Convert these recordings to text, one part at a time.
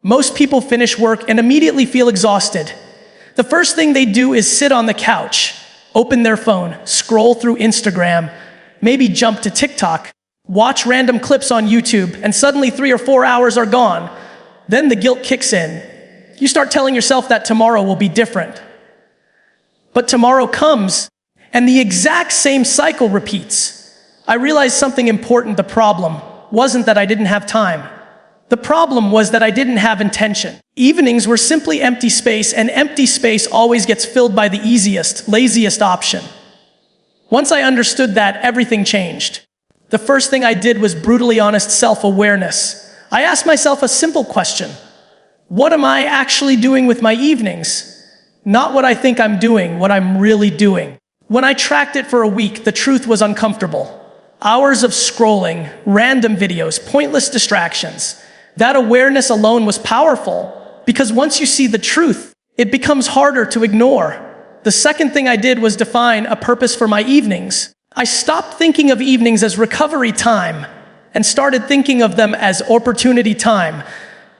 Most people finish work and immediately feel exhausted. The first thing they do is sit on the couch, open their phone, scroll through Instagram, maybe jump to TikTok, watch random clips on YouTube, and suddenly 3 or 4 hours are gone. Then the guilt kicks in. You start telling yourself that tomorrow will be different. But tomorrow comes, and the exact same cycle repeats. I realized something important. The problem wasn't that I didn't have time. The problem was that I didn't have intention. Evenings were simply empty space, and empty space always gets filled by the easiest, laziest option. Once I understood that, everything changed. The first thing I did was brutally honest self-awareness. I asked myself a simple question. What am I actually doing with my evenings? Not what I think I'm doing, what I'm really doing. When I tracked it for a week, the truth was uncomfortable. Hours of scrolling, random videos, pointless distractions. That awareness alone was powerful, because once you see the truth, it becomes harder to ignore. The second thing I did was define a purpose for my evenings. I stopped thinking of evenings as recovery time and started thinking of them as opportunity time.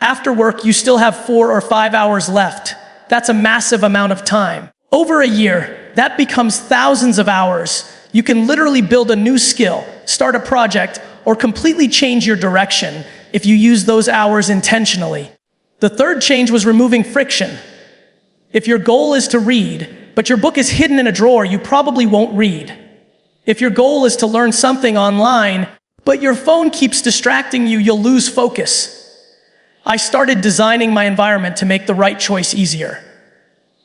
After work, you still have 4 or 5 hours left. That's a massive amount of time. Over a year, that becomes thousands of hours. You can literally build a new skill, start a project, or completely change your direction if you use those hours intentionally. The third change was removing friction. If your goal is to read, but your book is hidden in a drawer, you probably won't read. If your goal is to learn something online, but your phone keeps distracting you, you'll lose focus. I started designing my environment to make the right choice easier.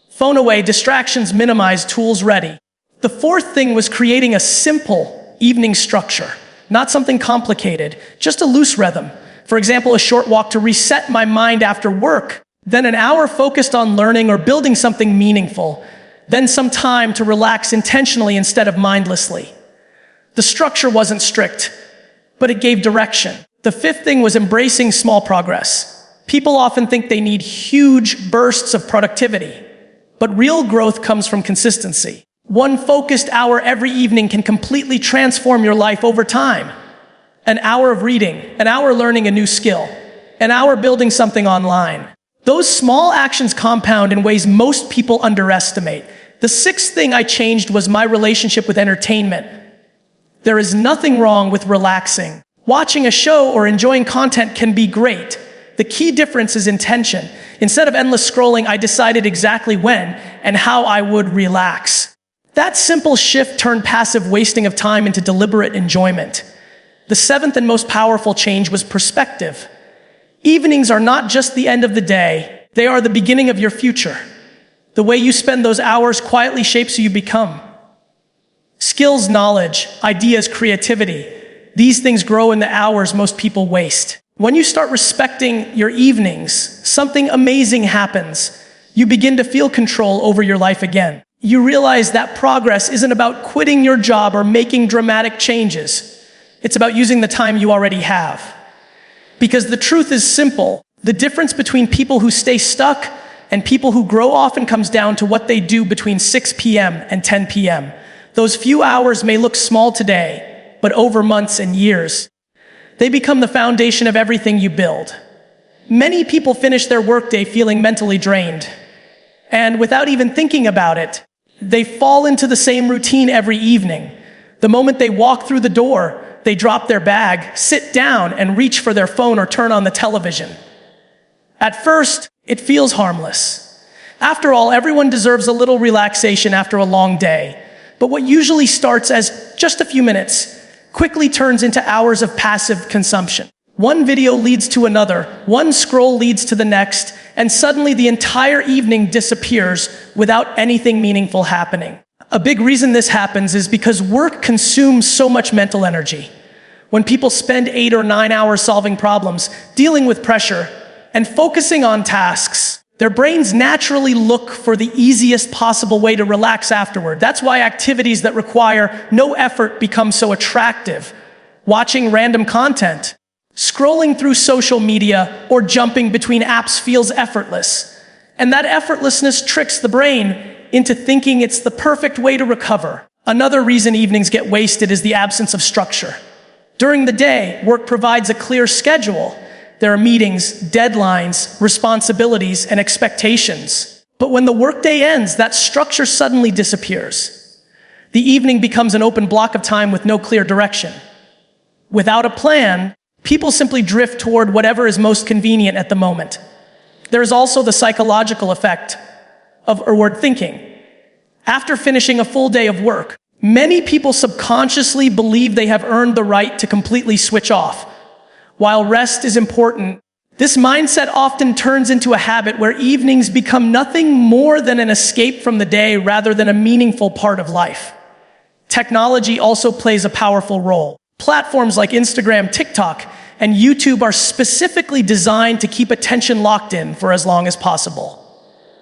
Phone away, distractions minimized, tools ready. The fourth thing was creating a simple evening structure, not something complicated, just a loose rhythm. For example, a short walk to reset my mind after work, then an hour focused on learning or building something meaningful, then some time to relax intentionally instead of mindlessly. The structure wasn't strict, but it gave direction. The fifth thing was embracing small progress. People often think they need huge bursts of productivity, but real growth comes from consistency. One focused hour every evening can completely transform your life over time. An hour of reading, an hour learning a new skill, an hour building something online. Those small actions compound in ways most people underestimate. The sixth thing I changed was my relationship with entertainment. There is nothing wrong with relaxing. Watching a show or enjoying content can be great. The key difference is intention. Instead of endless scrolling, I decided exactly when and how I would relax. That simple shift turned passive wasting of time into deliberate enjoyment. The seventh and most powerful change was perspective. Evenings are not just the end of the day, they are the beginning of your future. The way you spend those hours quietly shapes who you become. Skills, knowledge, ideas, creativity, these things grow in the hours most people waste. When you start respecting your evenings, something amazing happens. You begin to feel control over your life again. You realize that progress isn't about quitting your job or making dramatic changes. It's about using the time you already have. Because the truth is simple. The difference between people who stay stuck and people who grow often comes down to what they do between 6 p.m. and 10 p.m. Those few hours may look small today, but over months and years, they become the foundation of everything you build. Many people finish their workday feeling mentally drained. And without even thinking about it, they fall into the same routine every evening. The moment they walk through the door, they drop their bag, sit down, and reach for their phone or turn on the television. At first, it feels harmless. After all, everyone deserves a little relaxation after a long day. But what usually starts as just a few minutes quickly turns into hours of passive consumption. One video leads to another, one scroll leads to the next, and suddenly the entire evening disappears without anything meaningful happening. A big reason this happens is because work consumes so much mental energy. When people spend 8 or 9 hours solving problems, dealing with pressure, and focusing on tasks, their brains naturally look for the easiest possible way to relax afterward. That's why activities that require no effort become so attractive. Watching random content, scrolling through social media, or jumping between apps feels effortless. And that effortlessness tricks the brain into thinking it's the perfect way to recover. Another reason evenings get wasted is the absence of structure. During the day, work provides a clear schedule. There are meetings, deadlines, responsibilities, and expectations. But when the workday ends, that structure suddenly disappears. The evening becomes an open block of time with no clear direction. Without a plan, people simply drift toward whatever is most convenient at the moment. There is also the psychological effect of inward thinking. After finishing a full day of work, many people subconsciously believe they have earned the right to completely switch off. While rest is important, this mindset often turns into a habit where evenings become nothing more than an escape from the day rather than a meaningful part of life. Technology also plays a powerful role. Platforms like Instagram, TikTok, and YouTube are specifically designed to keep attention locked in for as long as possible.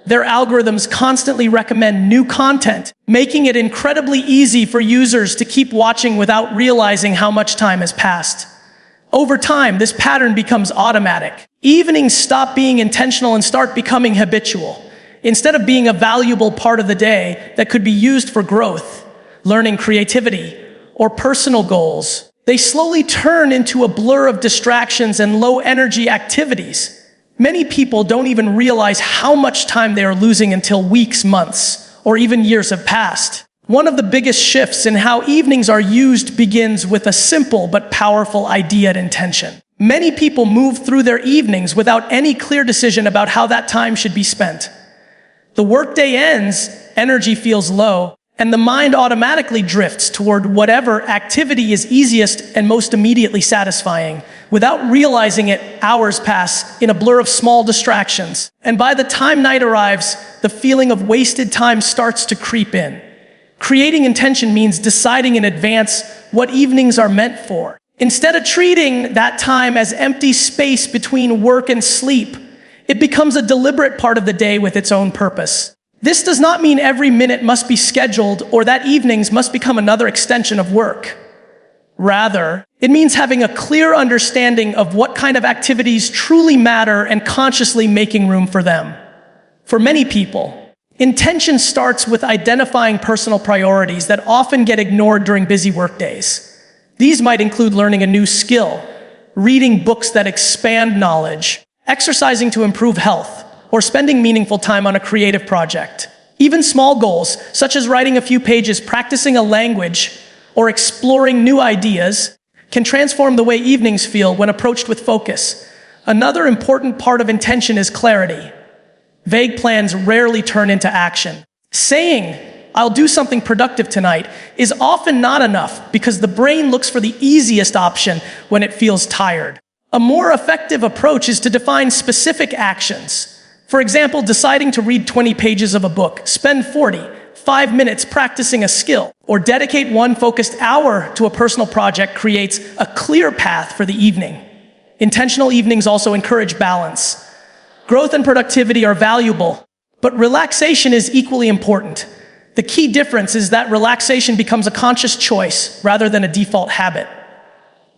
Their algorithms constantly recommend new content, making it incredibly easy for users to keep watching without realizing how much time has passed. Over time, this pattern becomes automatic. Evenings stop being intentional and start becoming habitual. Instead of being a valuable part of the day that could be used for growth, learning, creativity, or personal goals, they slowly turn into a blur of distractions and low-energy activities. Many people don't even realize how much time they are losing until weeks, months, or even years have passed. One of the biggest shifts in how evenings are used begins with a simple but powerful idea and intention. Many people move through their evenings without any clear decision about how that time should be spent. The workday ends, energy feels low, and the mind automatically drifts toward whatever activity is easiest and most immediately satisfying. Without realizing it, hours pass in a blur of small distractions. And by the time night arrives, the feeling of wasted time starts to creep in. Creating intention means deciding in advance what evenings are meant for. Instead of treating that time as empty space between work and sleep, it becomes a deliberate part of the day with its own purpose. This does not mean every minute must be scheduled or that evenings must become another extension of work. Rather, it means having a clear understanding of what kind of activities truly matter and consciously making room for them. For many people, intention starts with identifying personal priorities that often get ignored during busy workdays. These might include learning a new skill, reading books that expand knowledge, exercising to improve health, or spending meaningful time on a creative project. Even small goals, such as writing a few pages, practicing a language, or exploring new ideas, can transform the way evenings feel when approached with focus. Another important part of intention is clarity. Vague plans rarely turn into action. Saying, "I'll do something productive tonight," is often not enough because the brain looks for the easiest option when it feels tired. A more effective approach is to define specific actions. For example, deciding to read 20 pages of a book, spend 45 minutes practicing a skill, or dedicate one focused hour to a personal project creates a clear path for the evening. Intentional evenings also encourage balance. Growth and productivity are valuable, but relaxation is equally important. The key difference is that relaxation becomes a conscious choice rather than a default habit.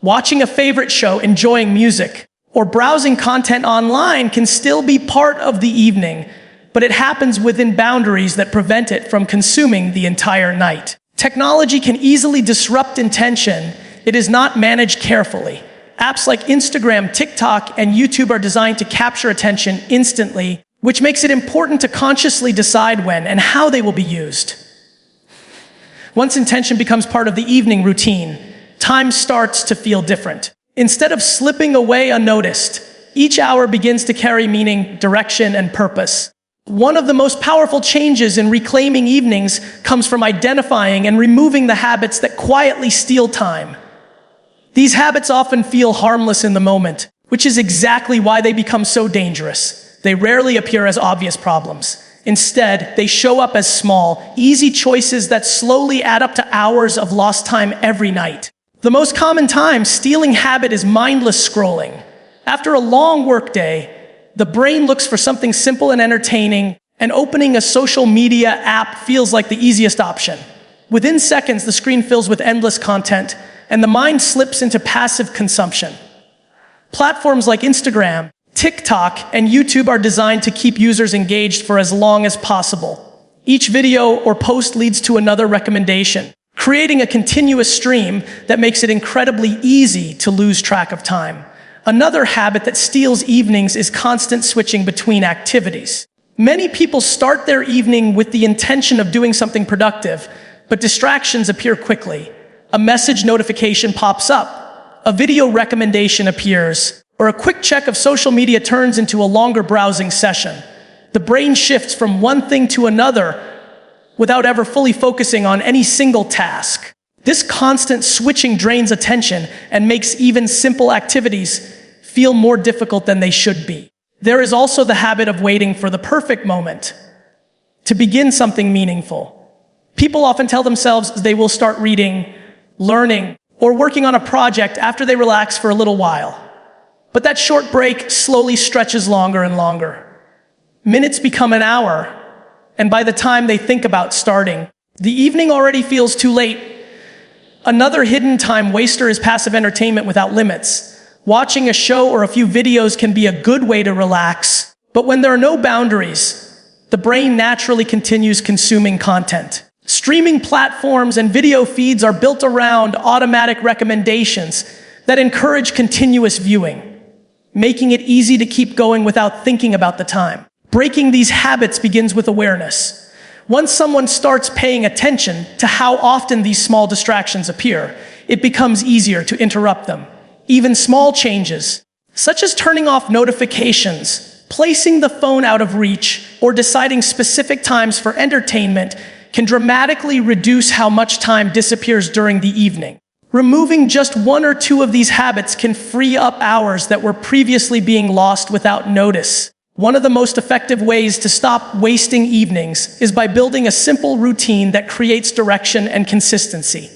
Watching a favorite show, enjoying music, or browsing content online can still be part of the evening, but it happens within boundaries that prevent it from consuming the entire night. Technology can easily disrupt intention. It is not managed carefully. Apps like Instagram, TikTok, and YouTube are designed to capture attention instantly, which makes it important to consciously decide when and how they will be used. Once intention becomes part of the evening routine, time starts to feel different. Instead of slipping away unnoticed, each hour begins to carry meaning, direction, and purpose. One of the most powerful changes in reclaiming evenings comes from identifying and removing the habits that quietly steal time. These habits often feel harmless in the moment, which is exactly why they become so dangerous. They rarely appear as obvious problems. Instead, they show up as small, easy choices that slowly add up to hours of lost time every night. The most common time-stealing habit is mindless scrolling. After a long workday, the brain looks for something simple and entertaining, and opening a social media app feels like the easiest option. Within seconds, the screen fills with endless content, and the mind slips into passive consumption. Platforms like Instagram, TikTok, and YouTube are designed to keep users engaged for as long as possible. Each video or post leads to another recommendation, creating a continuous stream that makes it incredibly easy to lose track of time. Another habit that steals evenings is constant switching between activities. Many people start their evening with the intention of doing something productive, but distractions appear quickly. A message notification pops up, a video recommendation appears, or a quick check of social media turns into a longer browsing session. The brain shifts from one thing to another without ever fully focusing on any single task. This constant switching drains attention and makes even simple activities feel more difficult than they should be. There is also the habit of waiting for the perfect moment to begin something meaningful. People often tell themselves they will start reading, learning, or working on a project after they relax for a little while. But that short break slowly stretches longer and longer. Minutes become an hour, and by the time they think about starting, the evening already feels too late. Another hidden time waster is passive entertainment without limits. Watching a show or a few videos can be a good way to relax, but when there are no boundaries, the brain naturally continues consuming content. Streaming platforms and video feeds are built around automatic recommendations that encourage continuous viewing, making it easy to keep going without thinking about the time. Breaking these habits begins with awareness. Once someone starts paying attention to how often these small distractions appear, it becomes easier to interrupt them. Even small changes, such as turning off notifications, placing the phone out of reach, or deciding specific times for entertainment, can dramatically reduce how much time disappears during the evening. Removing just one or two of these habits can free up hours that were previously being lost without notice. One of the most effective ways to stop wasting evenings is by building a simple routine that creates direction and consistency.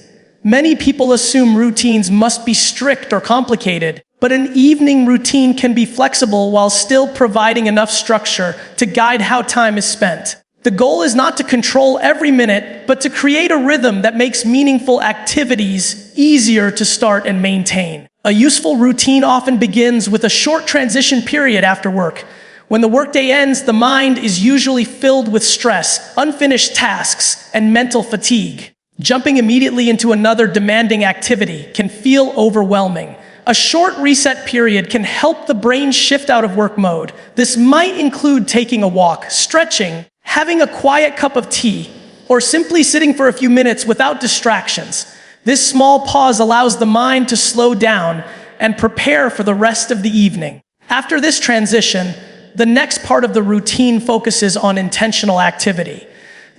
Many people assume routines must be strict or complicated, but an evening routine can be flexible while still providing enough structure to guide how time is spent. The goal is not to control every minute, but to create a rhythm that makes meaningful activities easier to start and maintain. A useful routine often begins with a short transition period after work. When the workday ends, the mind is usually filled with stress, unfinished tasks, and mental fatigue. Jumping immediately into another demanding activity can feel overwhelming. A short reset period can help the brain shift out of work mode. This might include taking a walk, stretching, having a quiet cup of tea, or simply sitting for a few minutes without distractions. This small pause allows the mind to slow down and prepare for the rest of the evening. After this transition, the next part of the routine focuses on intentional activity.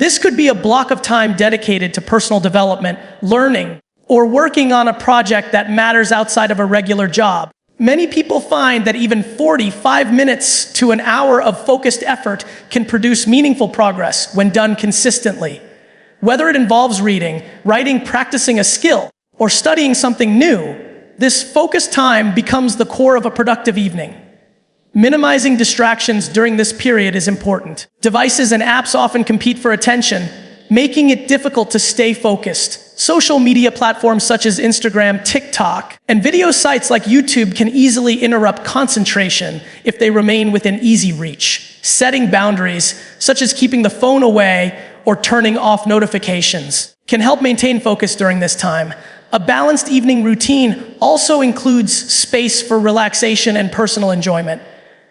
This could be a block of time dedicated to personal development, learning, or working on a project that matters outside of a regular job. Many people find that even 45 minutes to an hour of focused effort can produce meaningful progress when done consistently. Whether it involves reading, writing, practicing a skill, or studying something new, this focused time becomes the core of a productive evening. Minimizing distractions during this period is important. Devices and apps often compete for attention, making it difficult to stay focused. Social media platforms such as Instagram, TikTok, and video sites like YouTube can easily interrupt concentration if they remain within easy reach. Setting boundaries, such as keeping the phone away or turning off notifications, can help maintain focus during this time. A balanced evening routine also includes space for relaxation and personal enjoyment.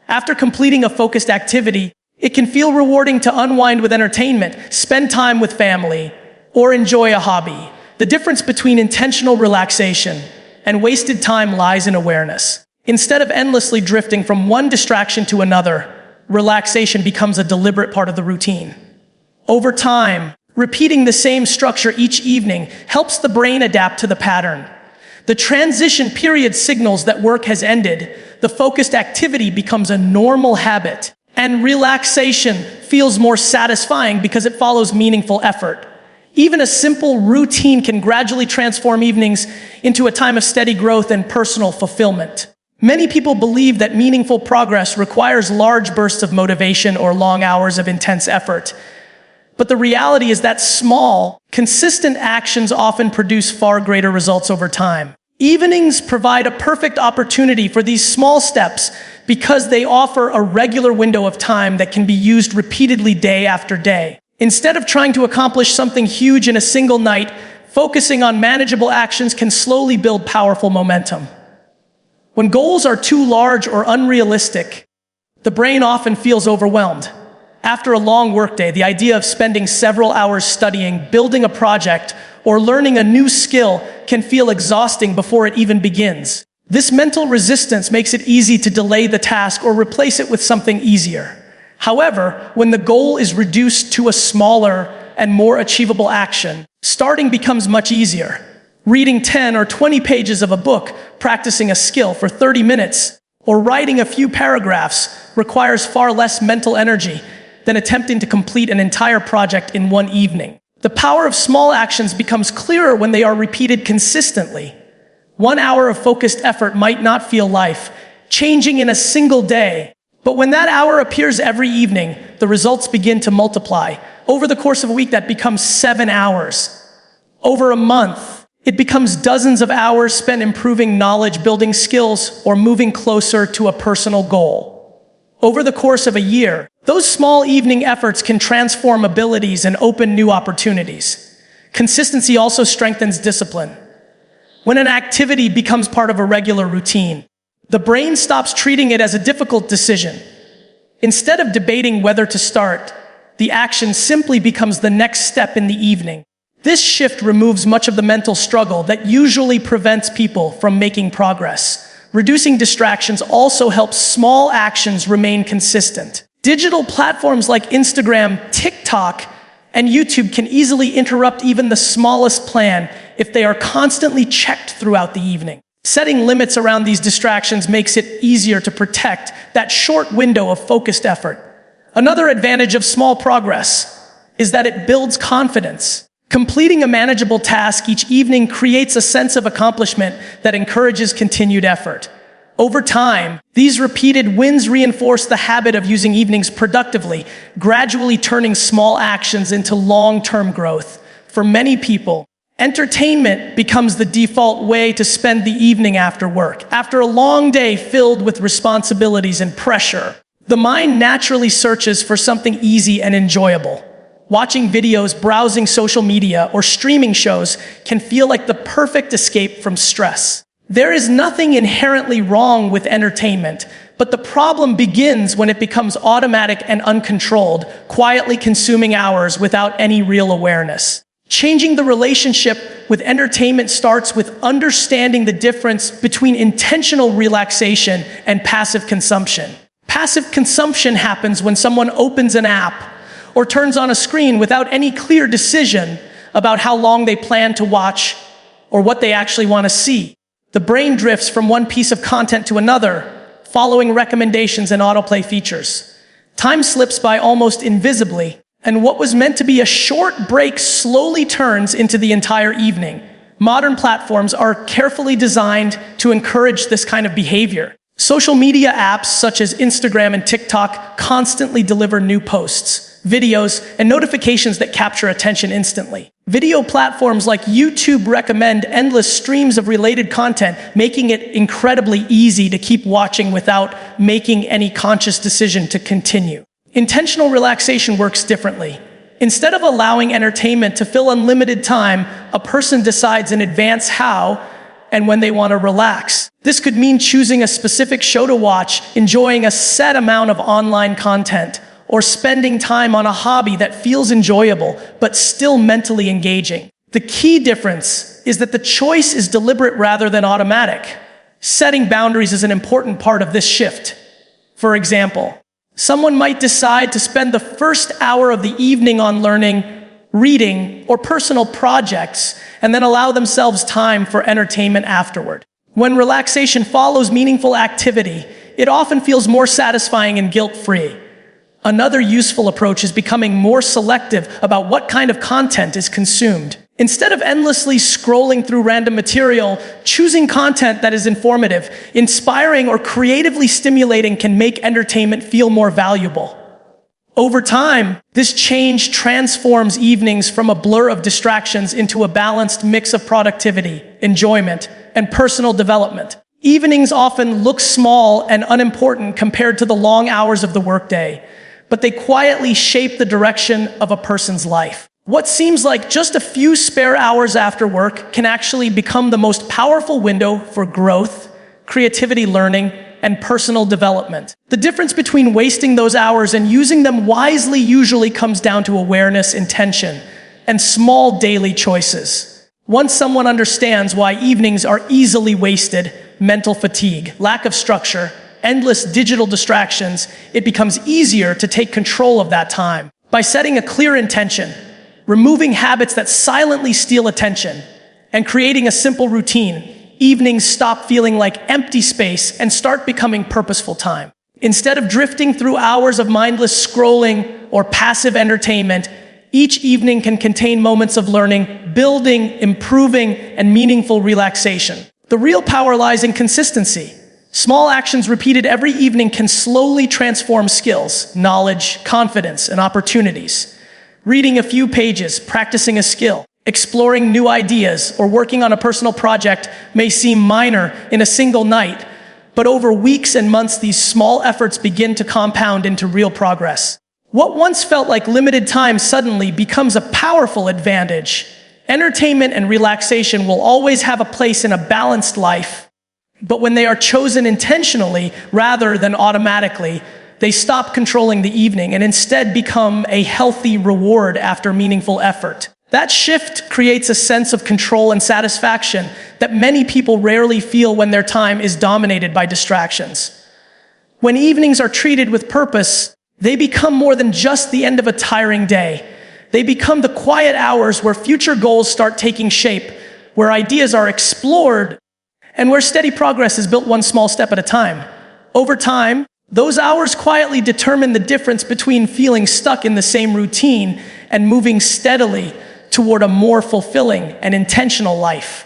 After completing a focused activity, it can feel rewarding to unwind with entertainment, spend time with family, or enjoy a hobby. The difference between intentional relaxation and wasted time lies in awareness. Instead of endlessly drifting from one distraction to another, relaxation becomes a deliberate part of the routine. Over time, repeating the same structure each evening helps the brain adapt to the pattern. The transition period signals that work has ended, the focused activity becomes a normal habit, and relaxation feels more satisfying because it follows meaningful effort. Even a simple routine can gradually transform evenings into a time of steady growth and personal fulfillment. Many people believe that meaningful progress requires large bursts of motivation or long hours of intense effort. But the reality is that small, consistent actions often produce far greater results over time. Evenings provide a perfect opportunity for these small steps because they offer a regular window of time that can be used repeatedly day after day. Instead of trying to accomplish something huge in a single night, focusing on manageable actions can slowly build powerful momentum. When goals are too large or unrealistic, the brain often feels overwhelmed. After a long workday, the idea of spending several hours studying, building a project, or learning a new skill can feel exhausting before it even begins. This mental resistance makes it easy to delay the task or replace it with something easier. However, when the goal is reduced to a smaller and more achievable action, starting becomes much easier. Reading 10 or 20 pages of a book, practicing a skill for 30 minutes, or writing a few paragraphs requires far less mental energy than attempting to complete an entire project in one evening. The power of small actions becomes clearer when they are repeated consistently. 1 hour of focused effort might not feel life-changing in a single day, but when that hour appears every evening, the results begin to multiply. Over the course of a week, that becomes 7 hours. Over a month, it becomes dozens of hours spent improving knowledge, building skills, or moving closer to a personal goal. Over the course of a year, those small evening efforts can transform abilities and open new opportunities. Consistency also strengthens discipline. When an activity becomes part of a regular routine, the brain stops treating it as a difficult decision. Instead of debating whether to start, the action simply becomes the next step in the evening. This shift removes much of the mental struggle that usually prevents people from making progress. Reducing distractions also helps small actions remain consistent. Digital platforms like Instagram, TikTok, and YouTube can easily interrupt even the smallest plan if they are constantly checked throughout the evening. Setting limits around these distractions makes it easier to protect that short window of focused effort. Another advantage of small progress is that it builds confidence. Completing a manageable task each evening creates a sense of accomplishment that encourages continued effort. Over time, these repeated wins reinforce the habit of using evenings productively, gradually turning small actions into long-term growth. For many people, entertainment becomes the default way to spend the evening after work. After a long day filled with responsibilities and pressure, the mind naturally searches for something easy and enjoyable. Watching videos, browsing social media, or streaming shows can feel like the perfect escape from stress. There is nothing inherently wrong with entertainment, but the problem begins when it becomes automatic and uncontrolled, quietly consuming hours without any real awareness. Changing the relationship with entertainment starts with understanding the difference between intentional relaxation and passive consumption. Passive consumption happens when someone opens an app or turns on a screen without any clear decision about how long they plan to watch or what they actually want to see. The brain drifts from one piece of content to another, following recommendations and autoplay features. Time slips by almost invisibly, and what was meant to be a short break slowly turns into the entire evening. Modern platforms are carefully designed to encourage this kind of behavior. Social media apps such as Instagram and TikTok constantly deliver new posts, videos, and notifications that capture attention instantly. Video platforms like YouTube recommend endless streams of related content, making it incredibly easy to keep watching without making any conscious decision to continue. Intentional relaxation works differently. Instead of allowing entertainment to fill unlimited time, a person decides in advance how and when they want to relax. This could mean choosing a specific show to watch, enjoying a set amount of online content, or spending time on a hobby that feels enjoyable but still mentally engaging. The key difference is that the choice is deliberate rather than automatic. Setting boundaries is an important part of this shift. For example, someone might decide to spend the first hour of the evening on learning, reading, or personal projects, and then allow themselves time for entertainment afterward. When relaxation follows meaningful activity, it often feels more satisfying and guilt-free. Another useful approach is becoming more selective about what kind of content is consumed. Instead of endlessly scrolling through random material, choosing content that is informative, inspiring, or creatively stimulating can make entertainment feel more valuable. Over time, this change transforms evenings from a blur of distractions into a balanced mix of productivity, enjoyment, and personal development. Evenings often look small and unimportant compared to the long hours of the workday, but they quietly shape the direction of a person's life. What seems like just a few spare hours after work can actually become the most powerful window for growth, creativity, learning, and personal development. The difference between wasting those hours and using them wisely usually comes down to awareness, intention, and small daily choices. Once someone understands why evenings are easily wasted, mental fatigue, lack of structure, endless digital distractions, it becomes easier to take control of that time. By setting a clear intention, removing habits that silently steal attention, and creating a simple routine, evenings stop feeling like empty space and start becoming purposeful time. Instead of drifting through hours of mindless scrolling or passive entertainment, each evening can contain moments of learning, building, improving, and meaningful relaxation. The real power lies in consistency. Small actions repeated every evening can slowly transform skills, knowledge, confidence, and opportunities. Reading a few pages, practicing a skill, exploring new ideas, or working on a personal project may seem minor in a single night, but over weeks and months, these small efforts begin to compound into real progress. What once felt like limited time suddenly becomes a powerful advantage. Entertainment and relaxation will always have a place in a balanced life, but when they are chosen intentionally rather than automatically, they stop controlling the evening and instead become a healthy reward after meaningful effort. That shift creates a sense of control and satisfaction that many people rarely feel when their time is dominated by distractions. When evenings are treated with purpose, they become more than just the end of a tiring day. They become the quiet hours where future goals start taking shape, where ideas are explored, and where steady progress is built one small step at a time. Over time, those hours quietly determine the difference between feeling stuck in the same routine and moving steadily toward a more fulfilling and intentional life.